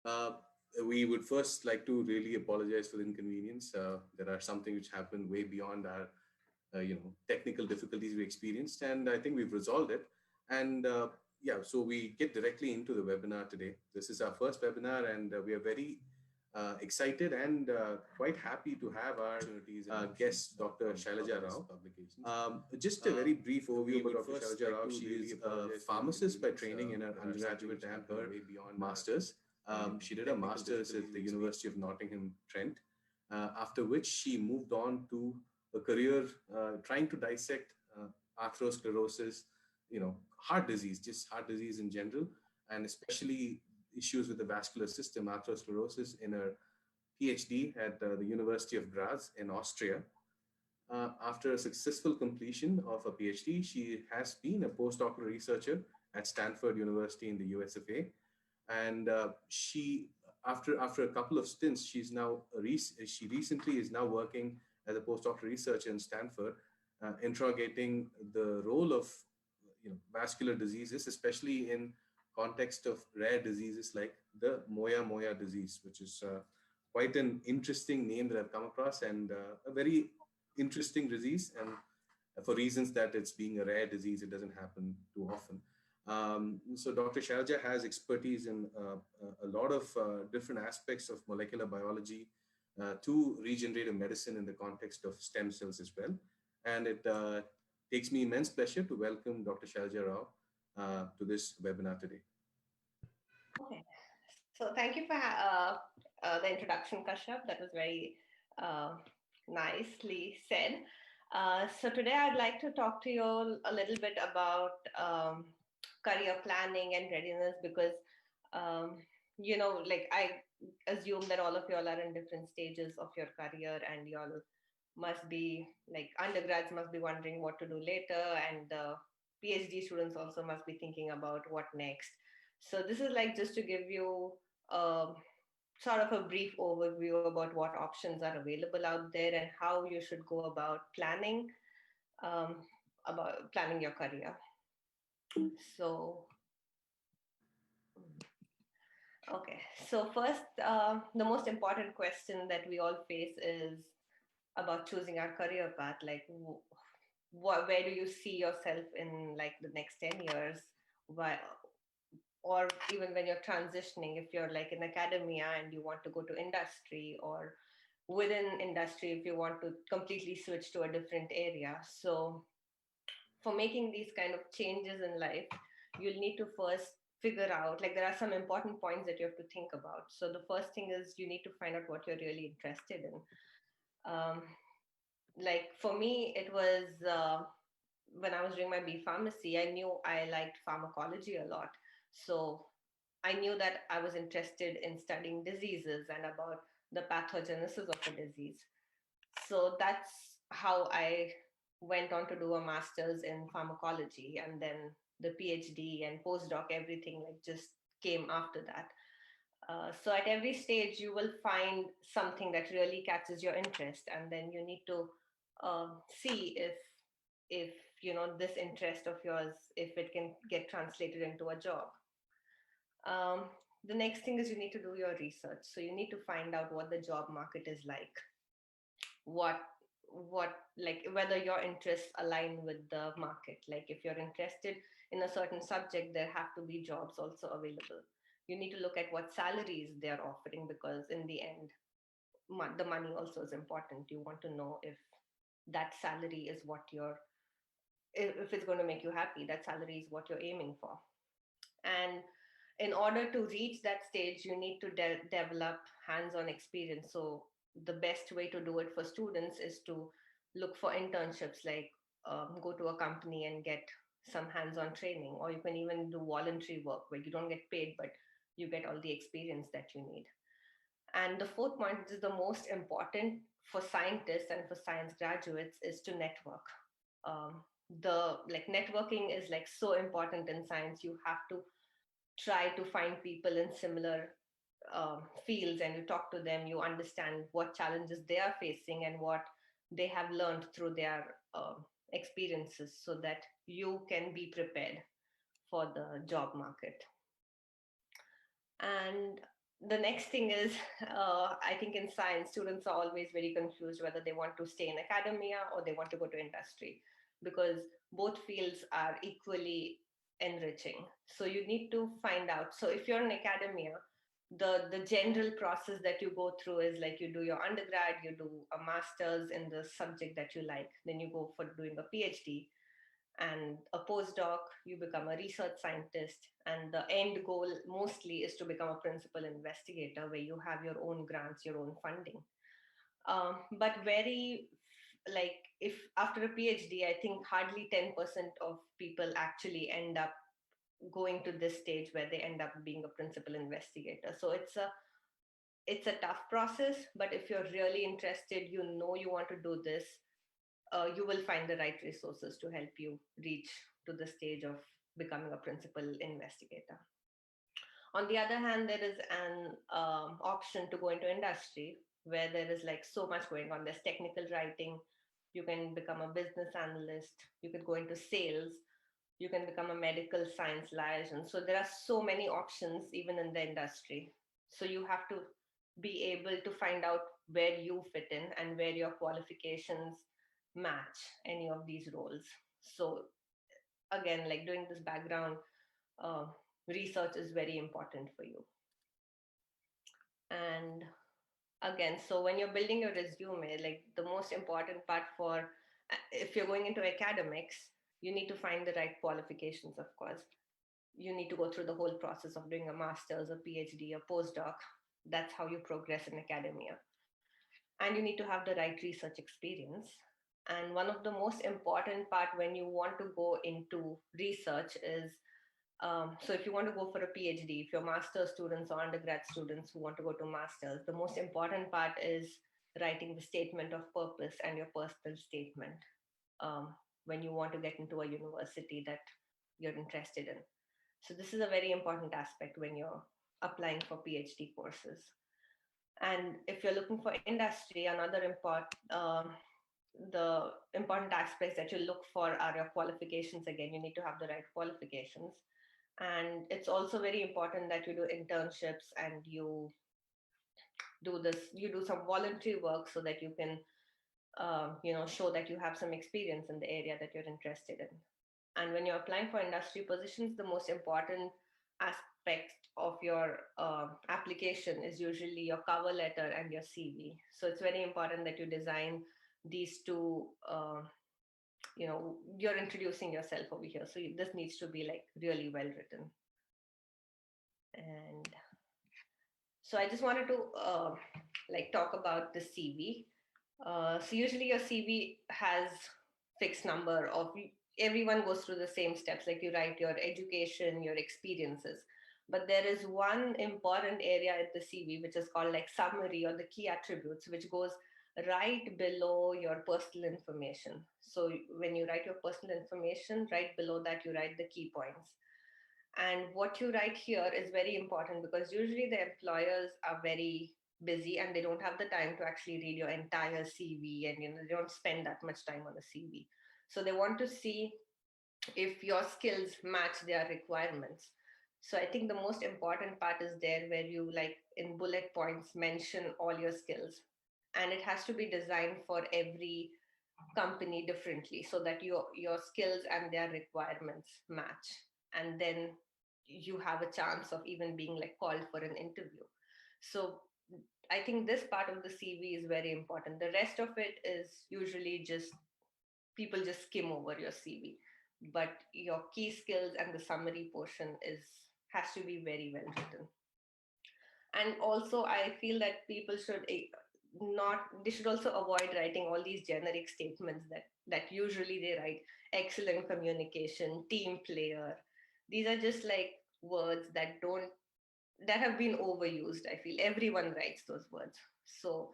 Uh, we would first like to really apologize for the inconvenience. There are something which happened way beyond our, technical difficulties we experienced, and I think we've resolved it. And yeah, so we get directly into the webinar today. This is our first webinar, and we are very excited and quite happy to have our guest, Dr. Shailaja Rao. Just a very brief overview about Dr. Shailaja Rao. She is a pharmacist by training in her undergraduate and her master's. She did a master's at the University of Nottingham, Trent, after which she moved on to a career trying to dissect atherosclerosis, just heart disease in general, and especially issues with the vascular system, atherosclerosis, in her PhD at the University of Graz in Austria. After a successful completion of a PhD, she has been a postdoctoral researcher at Stanford University in the US of A. And she, after a couple of stints, she recently is now working as a postdoctoral researcher in Stanford, interrogating the role of vascular diseases, especially in context of rare diseases like the Moyamoya disease, which is quite an interesting name that I've come across, and a very interesting disease. And for reasons that it's being a rare disease, it doesn't happen too often. So Dr. Shailaja has expertise in a lot of different aspects of molecular biology to regenerative medicine in the context of stem cells as well. And it takes me immense pleasure to welcome Dr. Shailaja Rao to this webinar today. Okay, so thank you for the introduction, Kashyap. That was very nicely said. So today I'd like to talk to you all a little bit about career planning and readiness, because like I assume that all of you all are in different stages of your career, and you all must be, like, undergrads must be wondering what to do later, and PhD students also must be thinking about what next. So this is like just to give you sort of a brief overview about what options are available out there and how you should go about planning your career. So, okay. So first, the most important question that we all face is about choosing our career path. Like, where do you see yourself in like the next 10 years? Why, or even when you're transitioning, if you're like in academia and you want to go to industry, or within industry, if you want to completely switch to a different area. So for making these kind of changes in life, you'll need to first figure out, like, there are some important points that you have to think about. So the first thing is you need to find out what you're really interested in. Like for me, it was when I was doing my B pharmacy, I knew I liked pharmacology a lot. So I knew that I was interested in studying diseases and about the pathogenesis of a disease. So that's how I went on to do a master's in pharmacology, and then the PhD and postdoc, everything like just came after that. So at every stage, you will find something that really catches your interest, and then you need to see if this interest of yours, if it can get translated into a job. The next thing is you need to do your research. So you need to find out what the job market is like, what like whether your interests align with the market. Like if you're interested in a certain subject, there have to be jobs also available. You need to look at what salaries they are offering, because in the end, the money also is important. You want to know if that salary is what if it's going to make you happy, that salary is what you're aiming for. And in order to reach that stage, you need to develop hands-on experience. So the best way to do it for students is to look for internships, like go to a company and get some hands-on training, or you can even do voluntary work where you don't get paid, but you get all the experience that you need. And the fourth point, which is the most important for scientists and for science graduates, is to network. The like networking is like so important in science. You have to try to find people in similar fields, and you talk to them, you understand what challenges they are facing and what they have learned through their experiences, so that you can be prepared for the job market. And the next thing is, I think in science, students are always very confused whether they want to stay in academia or they want to go to industry, because both fields are equally enriching. So you need to find out. So if you're in academia, the general process that you go through is like you do your undergrad, you do a master's in the subject that you like, then you go for doing a PhD and a postdoc, you become a research scientist, and the end goal mostly is to become a principal investigator where you have your own grants, your own funding. But very, like, if after a PhD, I think hardly 10% of people actually end up going to this stage where they end up being a principal investigator. So it's a tough process, but if you're really interested, you want to do this, you will find the right resources to help you reach to the stage of becoming a principal investigator. On the other hand, there is an option to go into industry where there is like so much going on. There's technical writing. You can become a business analyst. You could go into sales. You can become a medical science liaison. So there are so many options even in the industry. So you have to be able to find out where you fit in and where your qualifications match any of these roles. So again, like doing this background uh, research is very important for you. And again, so when you're building your resume, like the most important part for if you're going into academics, you need to find the right qualifications. Of course, you need to go through the whole process of doing a master's, a PhD, a postdoc. That's how you progress in academia. And you need to have the right research experience. And one of the most important part when you want to go into research is, so if you want to go for a PhD, if you're master's students or undergrad students who want to go to masters, the most important part is writing the statement of purpose and your personal statement, when you want to get into a university that you're interested in. So this is a very important aspect when you're applying for PhD courses. And if you're looking for industry, the important aspects that you look for are your qualifications. Again, you need to have the right qualifications. And it's also very important that you do internships and you do some voluntary work so that you can, show that you have some experience in the area that you're interested in. And when you're applying for industry positions, the most important aspect of your application is usually your cover letter and your CV. So it's very important that you design these two. You're introducing yourself over here, so this needs to be like really well written. And so I just wanted to talk about the CV. So usually your CV has fixed number of, everyone goes through the same steps, like you write your education, your experiences. But there is one important area at the CV, which is called like summary or the key attributes, which goes right below your personal information. So when you write your personal information, right below that, you write the key points. And what you write here is very important because usually the employers are very busy and they don't have the time to actually read your entire CV, and they don't spend that much time on a CV. So they want to see if your skills match their requirements. So I think the most important part is there where you, like, in bullet points, mention all your skills, and it has to be designed for every company differently so that your skills and their requirements match, and then you have a chance of even being like called for an interview. So I think this part of the CV is very important. The rest of it is usually just people just skim over your CV, but your key skills and the summary portion is has to be very well written. And also I feel that people should not they should also avoid writing all these generic statements that usually they write: excellent communication, team player. These are just like words that have been overused. I feel everyone writes those words. So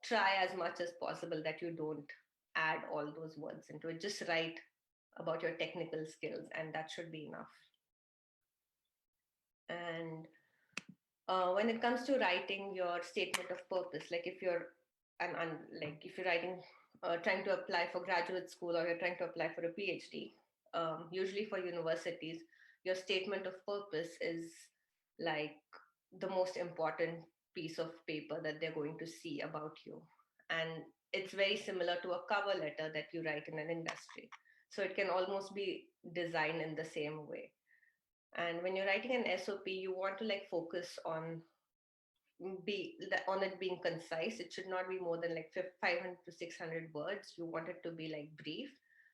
try as much as possible that you don't add all those words into it. Just write about your technical skills, and that should be enough. And when it comes to writing your statement of purpose, like if you're if you're writing, trying to apply for graduate school, or you're trying to apply for a PhD, usually for universities, your statement of purpose is like the most important piece of paper that they're going to see about you. And it's very similar to a cover letter that you write in an industry. So it can almost be designed in the same way. And when you're writing an SOP, you want to like focus on it being concise. It should not be more than like 500 to 600 words. You want it to be like brief,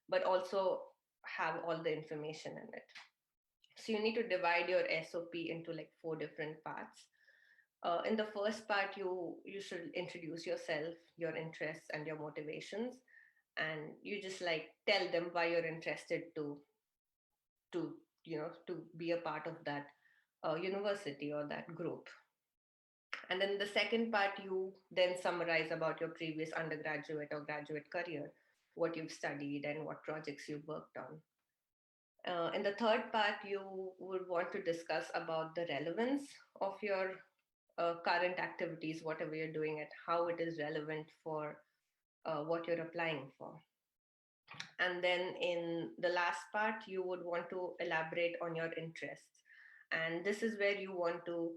but also have all the information in it. So you need to divide your SOP into like 4 different parts. In the first part, you should introduce yourself, your interests, and your motivations, and you just like tell them why you're interested to to be a part of that university or that group. And then the second part, you then summarize about your previous undergraduate or graduate career, what you've studied and what projects you've worked on. In the third part, you would want to discuss about the relevance of your current activities, whatever you're doing, and how it is relevant for what you're applying for. And then in the last part, you would want to elaborate on your interests. And this is where you want to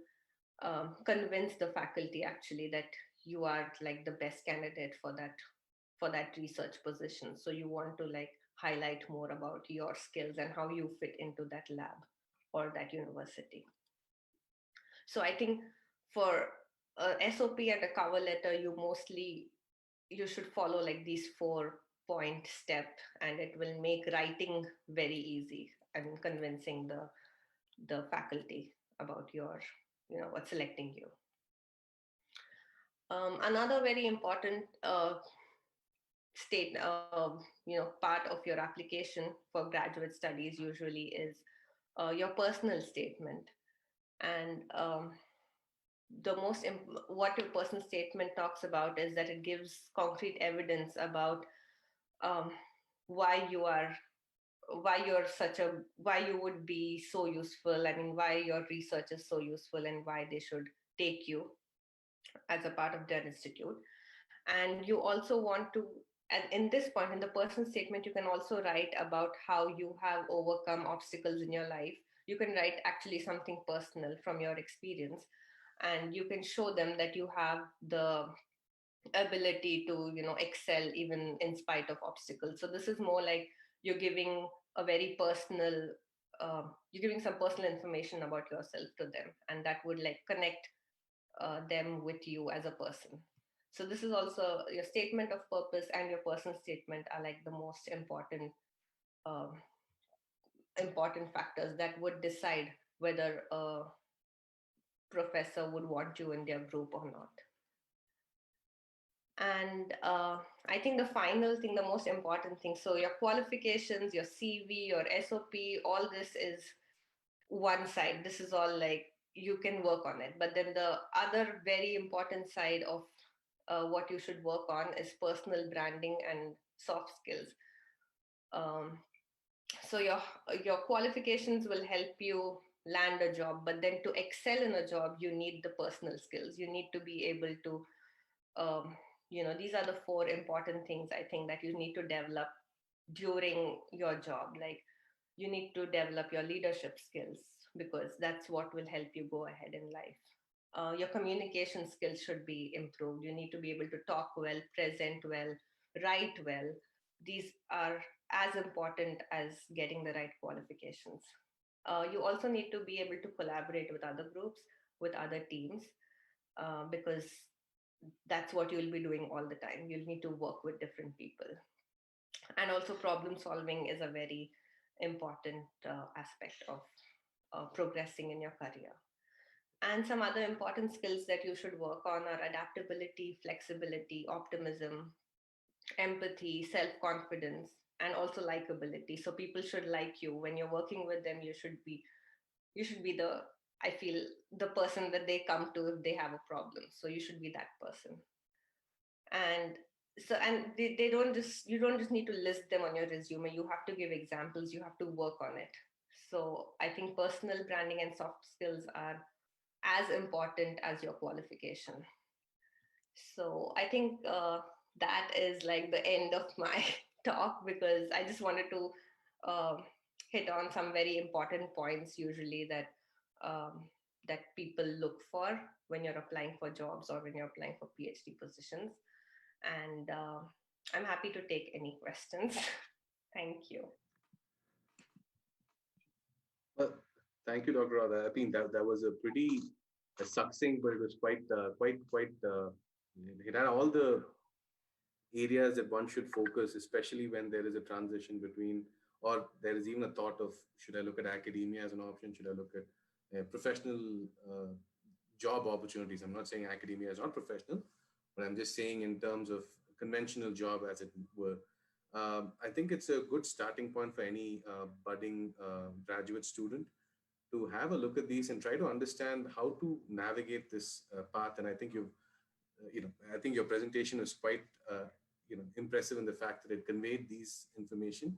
convince the faculty actually that you are like the best candidate for that research position. So you want to like highlight more about your skills and how you fit into that lab or that university. So I think for a SOP and a cover letter, you should follow like these 4-point step, and it will make writing very easy and convincing the faculty about what's selecting you. Another very important part of your application for graduate studies usually is your personal statement. And what your personal statement talks about is that it gives concrete evidence about why you would be so useful. I mean, why your research is so useful and why they should take you as a part of their institute. And you also want to, and in this point, in the personal statement, you can also write about how you have overcome obstacles in your life. You can write actually something personal from your experience, and you can show them that you have the ability to excel even in spite of obstacles. So this is more like you're giving a very personal you're giving some personal information about yourself to them, and that would like connect them with you as a person. So this is also your statement of purpose, and your personal statement are like the most important factors that would decide whether a professor would want you in their group or not. And I think the final thing, the most important thing, so your qualifications, your CV, your SOP, all this is one side. This is all like you can work on it. But then the other very important side of what you should work on is personal branding and soft skills. So your qualifications will help you land a job, but then to excel in a job, you need the personal skills. You need to be able to these are the 4 important things I think that you need to develop during your job. Like you need to develop your leadership skills, because that's what will help you go ahead in life. Your communication skills should be improved. You need to be able to talk well, present well, write well. These are as important as getting the right qualifications. You also need to be able to collaborate with other groups, with other teams, because that's what you'll be doing all the time. You'll need to work with different people. And also problem solving is a very important aspect of progressing in your career. And some other important skills that you should work on are adaptability, flexibility, optimism, empathy, self-confidence, and also likability. So people should like you. When you're working with them, you should be I feel the person that they come to if they have a problem. So you should be that person. And they don't just, you don't just need to list them on your resume. You have to give examples. You have to work on it. So I think personal branding and soft skills are as important as your qualification. So I think that is like the end of my talk, because I just wanted to hit on some very important points usually that that people look for when you're applying for jobs or when you're applying for PhD positions. And I'm happy to take any questions. Thank you. Well, thank you, Dr. Rao. I think that was a pretty succinct, but it was quite. It had all the areas that one should focus, especially when there is a transition between, or there is even a thought of, should I look at academia as an option? Should I look at professional job opportunities? I'm not saying academia is not professional, but I'm just saying in terms of conventional job, as it were. I think it's a good starting point for any budding graduate student to have a look at these and try to understand how to navigate this path. And I think I think your presentation is quite, impressive in the fact that it conveyed these information.